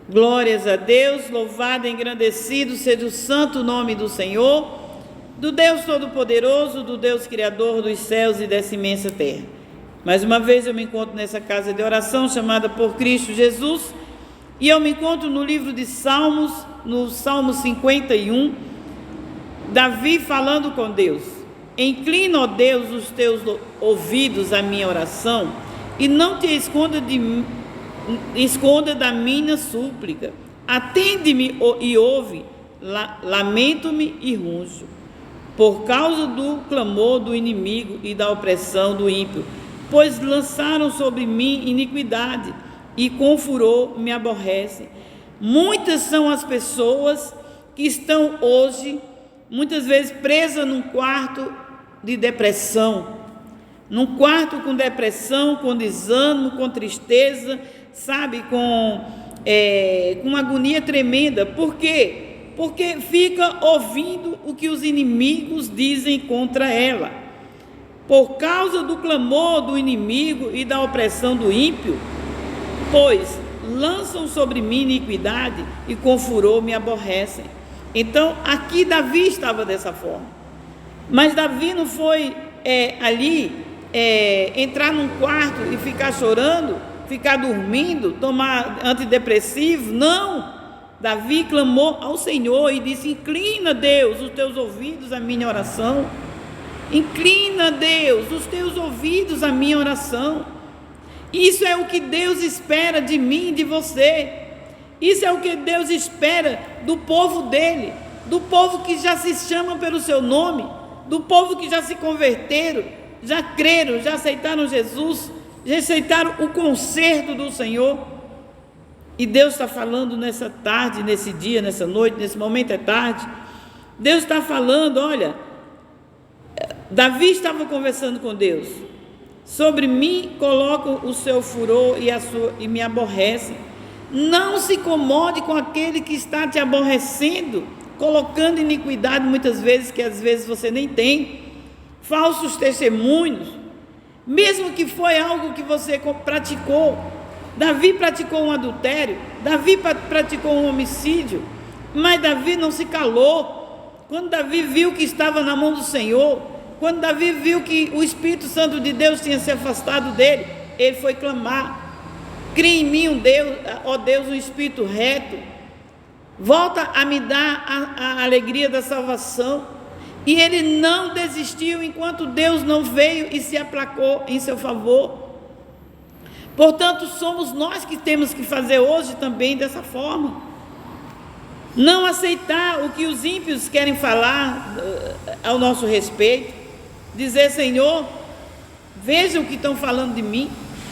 Glórias a Deus, louvado e engrandecido seja o santo nome do Senhor, do Deus Todo-Poderoso, do Deus Criador dos céus e dessa imensa terra. Mais uma vez eu me encontro nessa casa de oração chamada por Cristo Jesus, e eu me encontro no livro de Salmos, no Salmo 51, Davi falando com Deus. Inclina, ó Deus, os teus ouvidos à minha oração, e não te esconda da minha súplica. Atende-me e ouve, lamento-me e runjo, por causa do clamor do inimigo e da opressão do ímpio, pois lançaram sobre mim iniquidade, e com furor me aborrecem. Muitas são as pessoas que estão hoje, muitas vezes presas num quarto de depressão, num quarto com depressão, com desânimo, com tristeza, sabe, com uma agonia tremenda. Por quê? Porque fica ouvindo o que os inimigos dizem contra ela. Por causa do clamor do inimigo e da opressão do ímpio, pois lançam sobre mim iniquidade e com furor me aborrecem. Então, aqui Davi estava dessa forma. Mas Davi não foi entrar num quarto e ficar chorando, ficar dormindo, tomar antidepressivo. Não! Davi clamou ao Senhor e disse: inclina, Deus, os teus ouvidos à minha oração. Inclina, Deus, os teus ouvidos à minha oração. Isso é o que Deus espera de mim e de você. Isso é o que Deus espera do povo dele, do povo que já se chama pelo seu nome, do povo que já se converteram, já creram, já aceitaram Jesus, já aceitaram o conserto do Senhor. E Deus está falando nessa tarde, nesse dia, nessa noite, nesse momento é tarde. Deus está falando, olha, Davi estava conversando com Deus. Sobre mim colocam o seu furor e me aborrecem. Não se incomode com aquele que está te aborrecendo, colocando iniquidade muitas vezes, que às vezes você nem tem, falsos testemunhos, mesmo que foi algo que você praticou. Davi praticou um adultério, Davi praticou um homicídio, mas Davi não se calou. Quando Davi viu que estava na mão do Senhor, quando Davi viu que o Espírito Santo de Deus tinha se afastado dele, ele foi clamar: cria em mim um Deus, ó Deus, um Espírito reto, volta a me dar a alegria da salvação. E ele não desistiu enquanto Deus não veio e se aplacou em seu favor. Portanto, somos nós que temos que fazer hoje também dessa forma. Não aceitar o que os ímpios querem falar ao nosso respeito. Dizer: Senhor, veja o que estão falando de mim,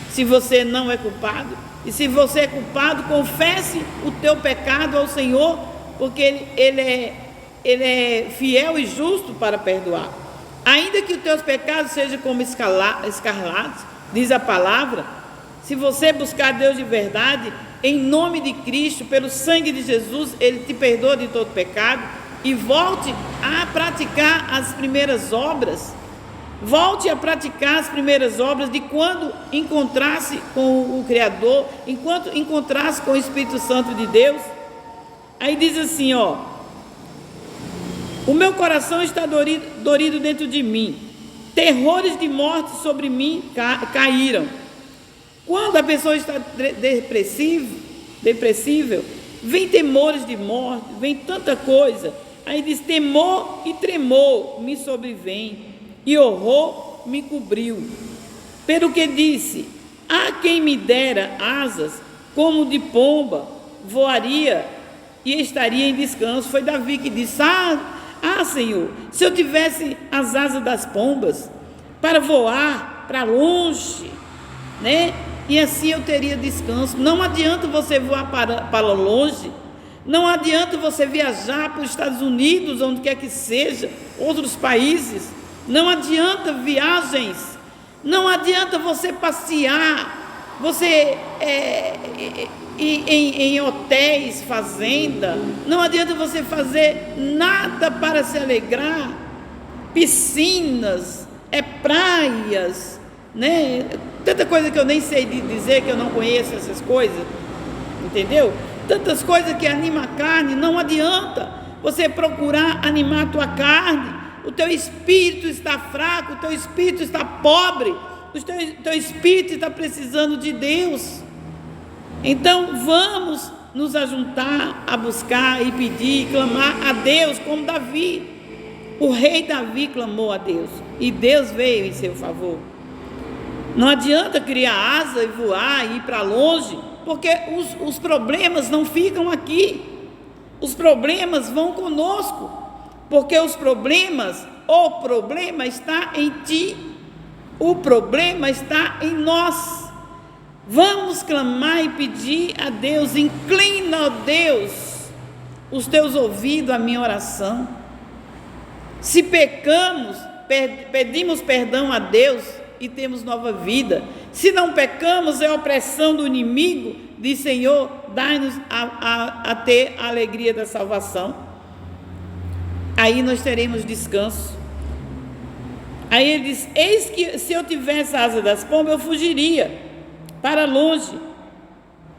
se você não é culpado. E se você é culpado, confesse o teu pecado ao Senhor, porque Ele é fiel e justo para perdoar. Ainda que os teus pecados sejam como escarlates, diz a palavra, se você buscar Deus de verdade, em nome de Cristo, pelo sangue de Jesus, Ele te perdoa de todo pecado. E volte a praticar as primeiras obras. Volte a praticar as primeiras obras de quando encontrasse com o Criador, enquanto encontrasse com o Espírito Santo de Deus. Aí diz assim, ó: o meu coração está dorido dentro de mim, terrores de morte sobre mim caíram. Quando a pessoa está depressível, vem temores de morte, vem tanta coisa. Aí diz: temor e tremor me sobrevém, e horror me cobriu. Pelo que disse: há quem me dera asas, como de pomba, voaria e estaria em descanso. Foi Davi que disse: Senhor, se eu tivesse as asas das pombas, para voar para longe, né? E assim eu teria descanso. Não adianta você voar para longe, não adianta você viajar para os Estados Unidos, onde quer que seja, outros países. Não adianta viagens, não adianta você passear, você ir em hotéis, fazenda, não adianta você fazer nada para se alegrar, piscinas, praias, né? Tanta coisa que eu nem sei dizer, que eu não conheço essas coisas, entendeu? tantas coisas que animam a carne. Não adianta você procurar animar a tua carne. O teu espírito está fraco, o teu espírito está pobre, o teu espírito está precisando de Deus. Então vamos nos ajuntar a buscar e pedir, clamar a Deus, como Davi. O rei Davi clamou a Deus e Deus veio em seu favor. Não adianta criar asa e voar e ir para longe, porque os problemas não ficam aqui. Os problemas vão conosco, porque o problema está em ti, o problema está em nós. Vamos clamar e pedir a Deus. Inclina, ó Deus, os teus ouvidos à minha oração. Se pecamos, pedimos perdão a Deus e temos nova vida. Se não pecamos, é opressão do inimigo. Diz: Senhor, dai-nos a ter a alegria da salvação. Aí nós teremos descanso. Aí ele diz: eis que se eu tivesse a asa das pombas, eu fugiria para longe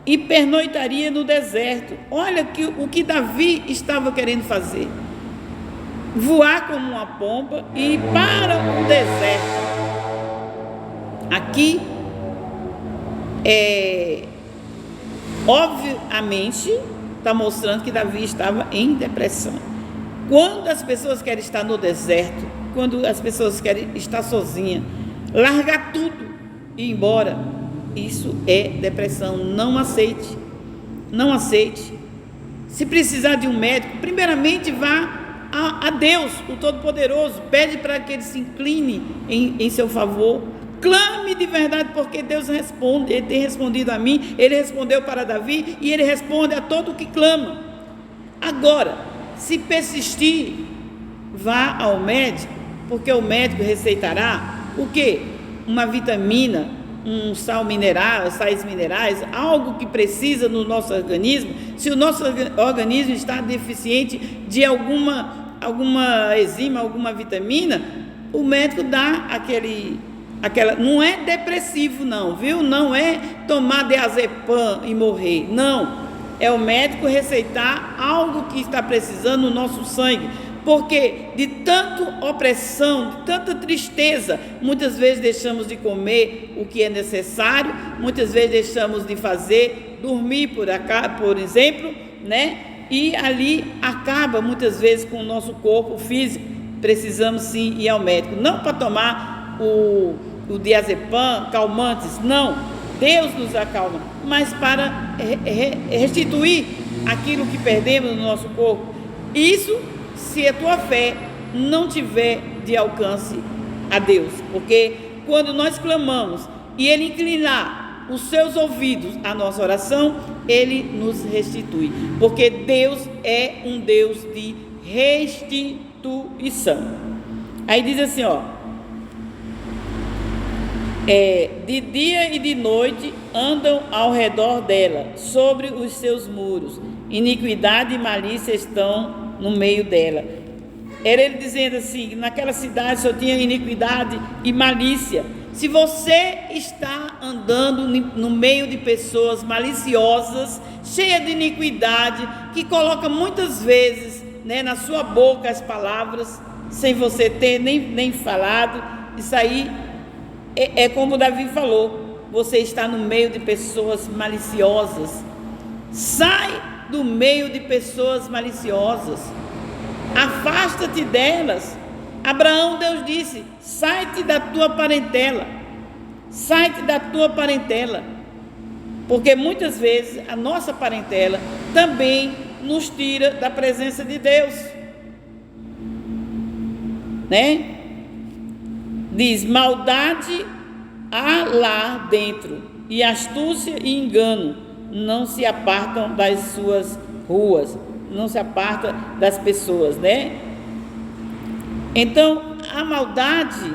e pernoitaria no deserto. Olha o que Davi estava querendo fazer: voar como uma pomba e ir para o deserto. Aqui obviamente está mostrando que Davi estava em depressão. Quando as pessoas querem estar no deserto, quando as pessoas querem estar sozinhas, largar tudo e ir embora, isso é depressão. Não aceite, não aceite. Se precisar de um médico, primeiramente vá a Deus, o Todo-Poderoso. Pede para que Ele se incline em seu favor. Clame de verdade, porque Deus responde. Ele tem respondido a mim, Ele respondeu para Davi e Ele responde a todo o que clama. Agora, se persistir, vá ao médico, porque o médico receitará o quê? Uma vitamina, um sal mineral, sais minerais, algo que precisa no nosso organismo. Se o nosso organismo está deficiente de alguma enzima, alguma vitamina, o médico dá aquela, não é depressivo não, viu? Não é tomar diazepam e morrer, não. É o médico receitar algo que está precisando no nosso sangue. Porque de tanta opressão, de tanta tristeza, muitas vezes deixamos de comer o que é necessário, muitas vezes deixamos de fazer, dormir por exemplo, né? E ali acaba muitas vezes com o nosso corpo físico. Precisamos sim ir ao médico, não para tomar o diazepam, calmantes, não. Deus nos acalma, mas para restituir aquilo que perdemos no nosso corpo. Isso se a tua fé não tiver de alcance a Deus, porque quando nós clamamos e Ele inclinar os seus ouvidos à nossa oração, Ele nos restitui, porque Deus é um Deus de restituição. Aí diz assim, de dia e de noite andam ao redor dela, sobre os seus muros, iniquidade e malícia estão no meio dela. Era ele dizendo assim, que naquela cidade só tinha iniquidade e malícia. Se você está andando no meio de pessoas maliciosas, cheias de iniquidade, que coloca muitas vezes, né, na sua boca as palavras, sem você ter nem falado, isso aí é como Davi falou, você está no meio de pessoas maliciosas. Sai do meio de pessoas maliciosas, afasta-te delas. Abraão, Deus disse: sai-te da tua parentela, sai-te da tua parentela, porque muitas vezes a nossa parentela também nos tira da presença de Deus, né? Diz: maldade há lá dentro, e astúcia e engano não se apartam das suas ruas, não se aparta das pessoas, né? Então, a maldade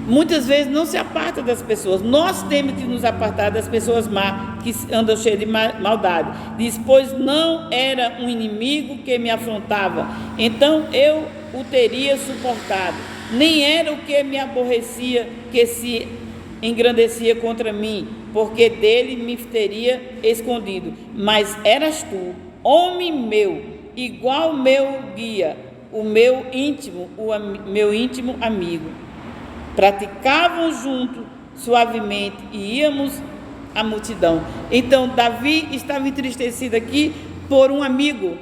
muitas vezes não se aparta das pessoas. Nós temos que nos apartar das pessoas más, que andam cheias de maldade. Diz: pois não era um inimigo que me afrontava, então eu o teria suportado. Nem era o que me aborrecia, que se engrandecia contra mim. porque dele me teria escondido. Mas eras tu, homem meu, igual meu guia, o meu íntimo amigo. Praticavam junto suavemente e íamos à multidão. Então Davi estava entristecido aqui por um amigo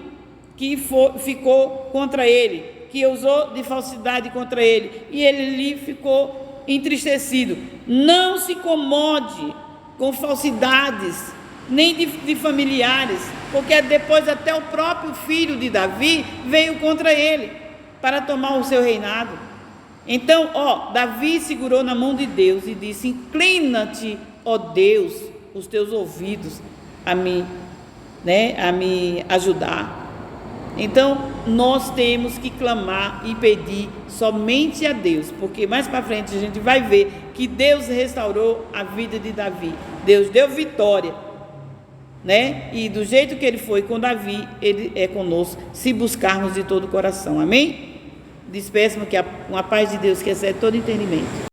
que ficou contra ele, que usou de falsidade contra ele, e ele ali ficou entristecido. Não se incomode com falsidades, nem de familiares, porque depois até o próprio filho de Davi veio contra ele para tomar o seu reinado. Então, Davi segurou na mão de Deus e disse: inclina-te, ó Deus, os teus ouvidos a me ajudar. Então, nós temos que clamar e pedir somente a Deus, porque mais para frente a gente vai ver que Deus restaurou a vida de Davi. Deus deu vitória, e do jeito que ele foi com Davi, ele é conosco, se buscarmos de todo o coração. Amém? Despeço-me que a paz de Deus, que excede todo entendimento,